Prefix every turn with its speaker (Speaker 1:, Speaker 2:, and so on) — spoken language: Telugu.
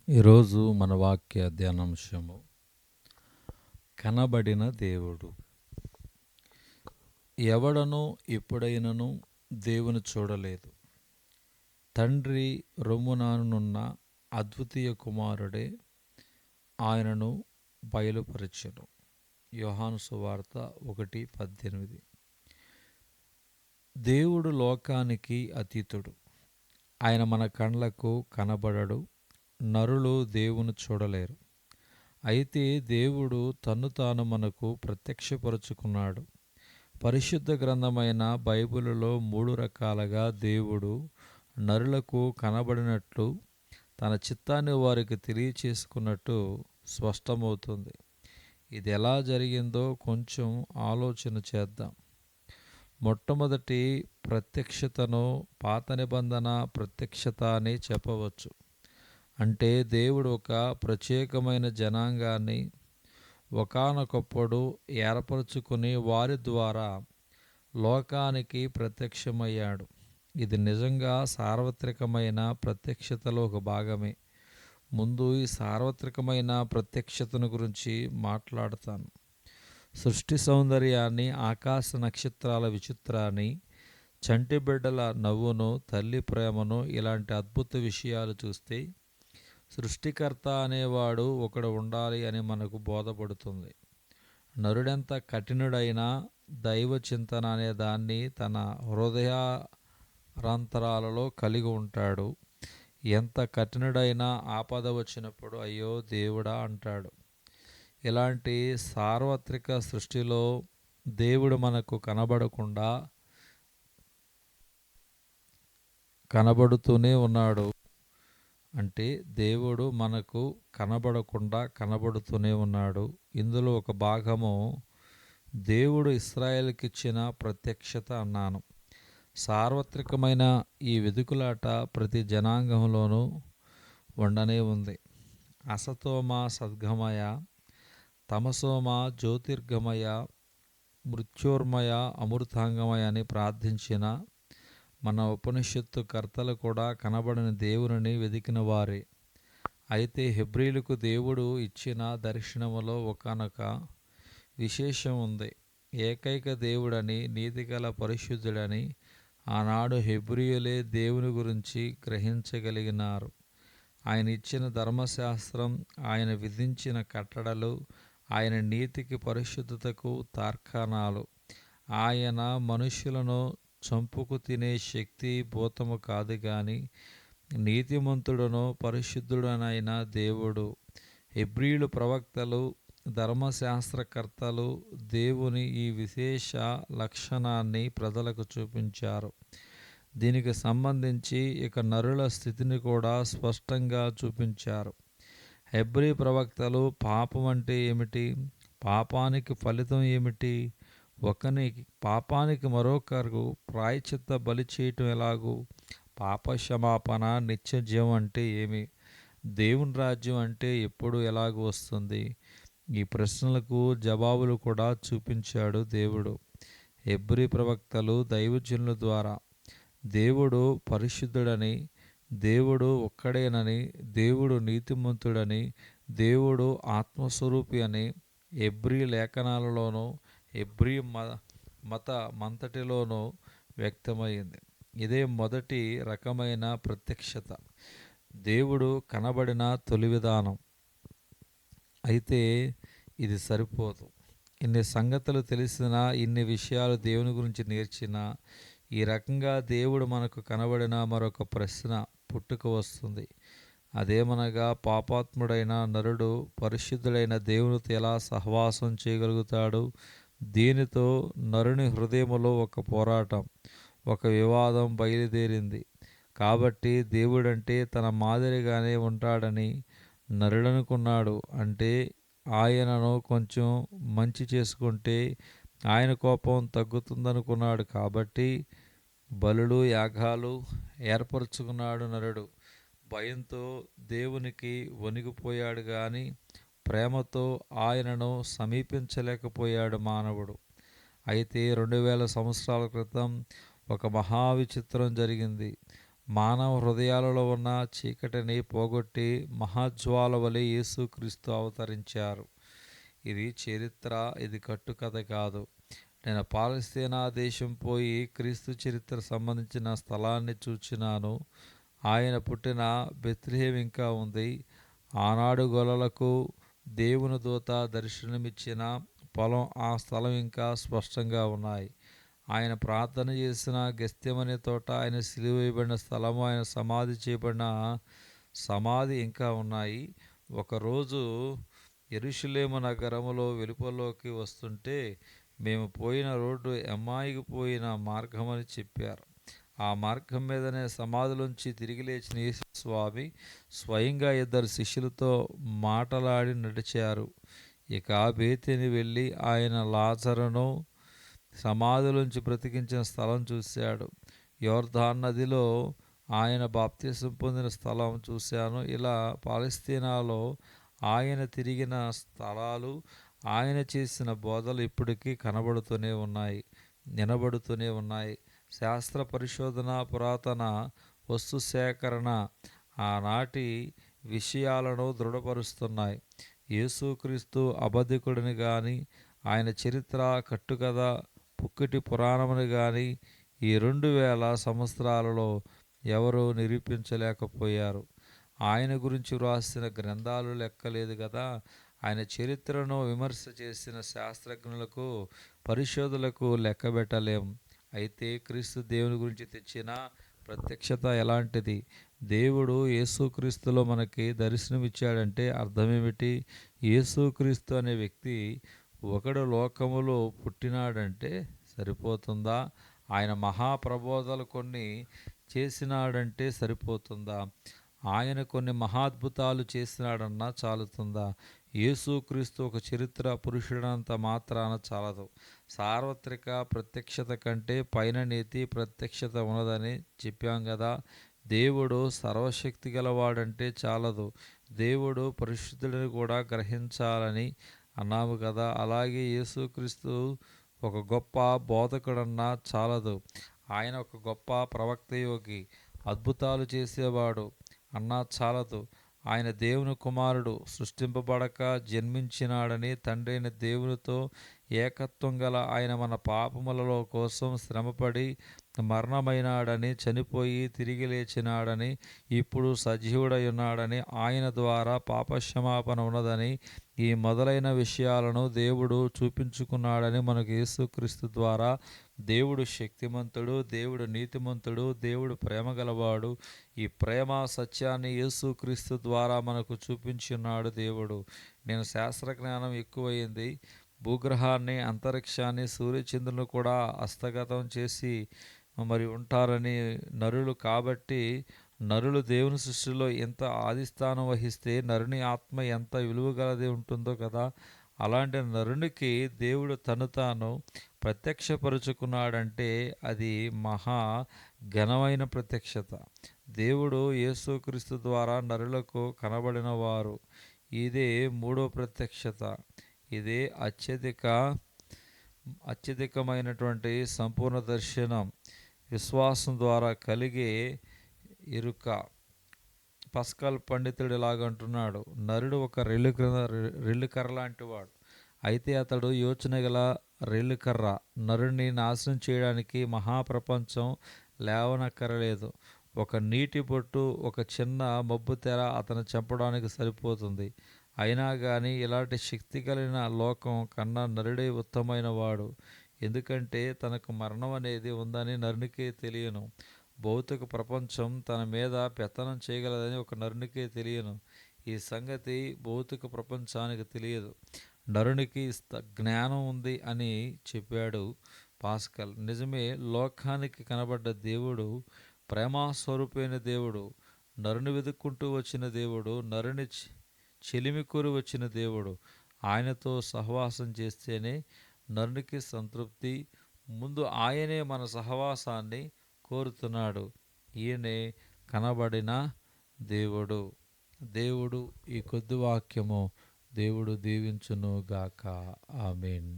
Speaker 1: ఈరోజు మన వాక్య ధ్యానాంశము కనబడిన దేవుడు. ఎవడనూ ఎప్పుడైనను దేవుని చూడలేదు. తండ్రి రొమ్మునానున్న అద్వితీయ కుమారుడే ఆయనను బయలుపరచెను. యోహాను సువార్త 1:18. దేవుడు లోకానికి అతీతుడు. ఆయన మన కండ్లకు కనబడడు. నరులు దేవుని చూడలేరు. అయితే దేవుడు తన్ను తాను మనకు ప్రత్యక్షపరుచుకున్నాడు. పరిశుద్ధ గ్రంథమైన బైబిలులో 3 రకాలుగా దేవుడు నరులకు కనబడినట్లు, తన చిత్తాన్ని వారికి తెలియచేసుకున్నట్టు స్పష్టమవుతుంది. ఇది ఎలా జరిగిందో కొంచెం ఆలోచన చేద్దాం. మొట్టమొదటి ప్రత్యక్షతను పాత నిబంధన ప్రత్యక్షత అని చెప్పవచ్చు. అంటే దేవుడు ఒక ప్రత్యేకమైన జనాంగాన్ని ఒకానొకప్పుడు ఏర్పరచుకుని వారి ద్వారా లోకానికి ప్రత్యక్షమయ్యాడు. ఇది నిజంగా సార్వత్రికమైన ప్రత్యక్షతలో ఒక భాగమే. ముందు ఈ సార్వత్రికమైన ప్రత్యక్షతను గురించి మాట్లాడతాను. సృష్టి సౌందర్యాన్ని, ఆకాశ నక్షత్రాల విచిత్రాన్ని, చంటి బిడ్డల నవ్వును, తల్లి ప్రేమను, ఇలాంటి అద్భుత విషయాలు చూస్తే సృష్టికర్త అనేవాడు ఒకడు ఉండాలి అని మనకు బోధపడుతుంది. నరుడెంత కఠినుడైనా దైవ చింతన అనే దాన్ని తన హృదయారంతరాలలో కలిగి ఉంటాడు. ఎంత కఠినుడైనా ఆపద వచ్చినప్పుడు అయ్యో దేవుడా అంటాడు. ఇలాంటి సార్వత్రిక సృష్టిలో దేవుడు మనకు కనబడుతూనే ఉన్నాడు. అంటే దేవుడు మనకు కనబడకుండా కనబడుతూనే ఉన్నాడు. ఇందులో ఒక భాగము దేవుడు ఇశ్రాయేలుకి ఇచ్చిన ప్రత్యక్షత అన్నాను. సార్వత్రికమైన ఈ వెదుకులాట ప్రతి జనాంగంలోనూ ఉండనే ఉంది. అసతోమ సద్గమయ, తమసోమ జ్యోతిర్గమయ, మృత్యోర్మయ అమృతాంగమయ అని ప్రార్థించిన మన ఉపనిషత్తు కర్తలు కూడా కనబడని దేవుని వెదికిన వారే. అయితే హెబ్రీలకు దేవుడు ఇచ్చిన దర్శనములో ఒకానొక విశేషం ఉంది. ఏకైక దేవుడని, నీతిగల పరిశుద్ధుడని ఆనాడు హెబ్రీయులే దేవుని గురించి గ్రహించగలిగినారు. ఆయన ఇచ్చిన ధర్మశాస్త్రం, ఆయన విధించిన కట్టడలు, ఆయన నీతికి పరిశుద్ధతకు తార్కాణాలు. ఆయన మనుష్యులను చంపుకు తినే శక్తి భూతము కాదు గాని నీతిమంతుడును పరిశుద్ధుడనైన దేవుడు. హెబ్రీయులు ప్రవక్తలు, ధర్మశాస్త్రకర్తలు దేవుని ఈ విశేష లక్షణాన్ని ప్రజలకు చూపించారు. దీనికి సంబంధించి ఇక నరుల స్థితిని కూడా స్పష్టంగా చూపించారు. హెబ్రీ ప్రవక్తలు పాపం అంటే ఏమిటి, పాపానికి ఫలితం ఏమిటి, ఒకని పాపానికి మరొకరు ప్రాయశ్చిత్త బలి చేయటం ఎలాగూ, పాప క్షమాపణ, నిత్య జీవం అంటే ఏమి, దేవుని రాజ్యం అంటే ఎప్పుడు ఎలాగూ వస్తుంది, ఈ ప్రశ్నలకు జవాబులు కూడా చూపించాడు దేవుడు. హెబ్రీ ప్రవక్తలు దైవజనుల ద్వారా దేవుడు పరిశుద్ధుడని, దేవుడు ఒక్కడేనని, దేవుడు నీతిమంతుడని, దేవుడు ఆత్మస్వరూపి అని హెబ్రీ లేఖనాలలోనూ హెబ్రీ మతమంతటిలోనూ వ్యక్తమైంది. ఇదే మొదటి రకమైన ప్రత్యక్షత, దేవుడు కనబడిన తొలి విధానం. అయితే ఇది సరిపోదు. ఇన్ని సంగతులు తెలిసినా, ఇన్ని విషయాలు దేవుని గురించి నేర్చినా, ఈ రకంగా దేవుడు మనకు కనబడిన మరొక ప్రశ్న పుట్టుక వస్తుంది. అదేమనగా, పాపాత్ముడైన నరుడు పరిశుద్ధుడైన దేవునితో ఎలా సహవాసం చేయగలుగుతాడు? దీనితో నరుని హృదయములో ఒక పోరాటం, ఒక వివాదం బయలుదేరింది. కాబట్టి దేవుడంటే తన మాదిరిగానే ఉంటాడని నరుడనుకున్నాడు. అంటే ఆయనను కొంచెం మంచి చేసుకుంటే ఆయన కోపం తగ్గుతుందనుకున్నాడు. కాబట్టి బలులు, యాగాలు ఏర్పరచుకున్నాడు నరుడు. భయంతో దేవునికి వణికిపోయాడు గాని ప్రేమతో ఆయనను సమీపించలేకపోయాడు మానవుడు. అయితే 2000 సంవత్సరాల క్రితం ఒక మహావిచిత్రం జరిగింది. మానవ హృదయాలలో ఉన్న చీకటిని పోగొట్టి మహాజ్వాల వలె యేసుక్రీస్తు అవతరించారు. ఇది చరిత్ర, ఇది కట్టుకథ కాదు. నేను పాలస్తీనా దేశం పోయి క్రీస్తు చరిత్ర సంబంధించిన స్థలాన్ని చూచినాను. ఆయన పుట్టిన బెత్లెహేమ్ ఇంకా ఉంది. ఆనాడు గొల్లలకు దేవుని దూత దర్శనమిచ్చిన పొలం, ఆ స్థలం ఇంకా స్పష్టంగా ఉన్నాయి. ఆయన ప్రార్థన చేసిన గెత్సేమనే తోట, ఆయన సిలువ వేయబడిన స్థలము, ఆయన సమాధి చేయబడిన సమాధి ఇంకా ఉన్నాయి. ఒకరోజు యెరూషలేము నగరములో వెలుపలోకి వస్తుంటే మేము పోయిన రోడ్డు ఎమ్మాయికి పోయిన మార్గమని చెప్పారు. ఆ మార్గం మీదనే సమాధిలోంచి తిరిగి లేచిన యేసు స్వామి స్వయంగా ఇద్దరు శిష్యులతో మాటలాడి నడిచారు. ఇక బేతేని వెళ్ళి ఆయన లాజరును సమాధిలోంచి బ్రతికించిన స్థలం చూశాడు. యోర్దాను నదిలో ఆయన బాప్తిసం పొందిన స్థలం చూశాను. ఇలా పాలస్తీనాలో ఆయన తిరిగిన స్థలాలు, ఆయన చేసిన బోధలు ఇప్పటికీ కనబడుతూనే ఉన్నాయి, వినబడుతూనే ఉన్నాయి. శాస్త్ర పరిశోధన, పురాతన వస్తు సేకరణ ఆనాటి విషయాలను దృఢపరుస్తున్నాయి. యేసుక్రీస్తు అబద్ధికుడిని కానీ, ఆయన చరిత్ర కట్టుకథ పుక్కిటి పురాణముని కానీ ఈ 2000 సంవత్సరాలలో ఎవరూ నిరూపించలేకపోయారు. ఆయన గురించి వ్రాసిన గ్రంథాలు లెక్కలేదు కదా. ఆయన చరిత్రను విమర్శ చేసిన శాస్త్రజ్ఞులకు, పరిశోధకులకు లెక్కబెట్టలేం. అయితే క్రీస్తు దేవుని గురించి తెచ్చిన ప్రత్యక్షత ఎలాంటిది? దేవుడు యేసుక్రీస్తులో మనకి దర్శనమిచ్చాడంటే అర్థమేమిటి? యేసుక్రీస్తు అనే వ్యక్తి ఒకడు లోకములో పుట్టినాడంటే సరిపోతుందా? ఆయన మహాప్రబోధాలు కొన్ని చేసినాడంటే సరిపోతుందా? ఆయన కొన్ని మహాద్భుతాలు చేసినాడన్నా చాలుతుందా? యేసుక్రీస్తు ఒక చరిత్ర పురుషుడంత మాత్రాన చాలదు. సార్వత్రిక ప్రత్యక్షత కంటే పైన నీతి ప్రత్యక్షత ఉన్నదని చెప్పాం కదా. దేవుడు సర్వశక్తి గలవాడంటే చాలదు, దేవుడు పరిశుద్ధుడిని కూడా గ్రహించాలని అన్నాము కదా. అలాగే యేసుక్రీస్తు ఒక గొప్ప బోధకుడన్నా చాలదు, ఆయన ఒక గొప్ప ప్రవక్త, యోగి, అద్భుతాలు చేసేవాడు అన్నా చాలదు. ఆయన దేవుని కుమారుడు, సృష్టింపబడక జన్మించినాడని తండ్రైన దేవునితో ఏకత్వం గల ఆయన మన పాపములలో కోసం శ్రమపడి మరణమైనాడని, చనిపోయి తిరిగి లేచినాడని, ఇప్పుడు సజీవుడై ఉన్నాడని, ఆయన ద్వారా పాపక్షమాపణ ఉన్నదని, ఈ మొదలైన విషయాలను దేవుడు చూపించుకున్నాడని మనకు యేసుక్రీస్తు ద్వారా దేవుడు శక్తిమంతుడు, దేవుడు నీతిమంతుడు, దేవుడు ప్రేమ గలవాడు. ఈ ప్రేమ సత్యాన్ని యేసుక్రీస్తు ద్వారా మనకు చూపించున్నాడు దేవుడు. నేను శాస్త్రజ్ఞానం ఎక్కువైంది, భూగ్రహాన్ని, అంతరిక్షాన్ని, సూర్యచంద్రులను కూడా హస్తగతం చేసి మరి ఉంటారని నరులు. కాబట్టి నరులు దేవుని సృష్టిలో ఎంత ఆదిస్థానం వహిస్తే నరుని ఆత్మ ఎంత విలువగలది ఉంటుందో కదా. అలాంటి నరునికి దేవుడు తను తాను ప్రత్యక్షపరుచుకున్నాడంటే అది మహా ఘనమైన ప్రత్యక్షత. దేవుడు యేసుక్రీస్తు ద్వారా నరులకు కనబడిన వారు. ఇదే మూడో ప్రత్యక్షత. ఇదే అత్యధికమైనటువంటి సంపూర్ణ దర్శనం, విశ్వాసం ద్వారా కలిగే ఎరుక. పస్కల్ పండితుడు ఇలాగంటున్నాడు: నరుడు ఒక రెల్లు కర్ర లాంటి వాడు. అయితే అతడు యోచన గల రెల్లు కర్ర. నరుడిని నాశనం చేయడానికి మహాప్రపంచం లేవనక్కరలేదు. ఒక నీటి బొట్టు, ఒక చిన్న మబ్బు తెర అతను చంపడానికి సరిపోతుంది. అయినా కానీ ఇలాంటి శక్తి కలిగిన లోకం కన్నా నరుడే ఉత్తమైన వాడు. ఎందుకంటే తనకు మరణం అనేది ఉందని నరునికే తెలియను. భౌతిక ప్రపంచం తన మీద పెత్తనం చేయగలదని ఒక నరునికే తెలియను. ఈ సంగతి భౌతిక ప్రపంచానికి తెలియదు. నరునికి జ్ఞానం ఉంది అని చెప్పాడు పాస్కల్. నిజమే, లోకానికి కనబడ్డ దేవుడు ప్రేమాస్వరూపైన దేవుడు, నరుని వెతుక్కుంటూ వచ్చిన దేవుడు, నరుని చెలిమి కోరి వచ్చిన దేవుడు. ఆయనతో సహవాసం చేస్తేనే నరునికి సంతృప్తి. ముందు ఆయనే మన సహవాసాన్ని కోరుతున్నాడు. ఈయనే కనబడిన దేవుడు. దేవుడు ఈ కొద్ది వాక్యము దేవుడు దీవించును గాక. ఆమేన్.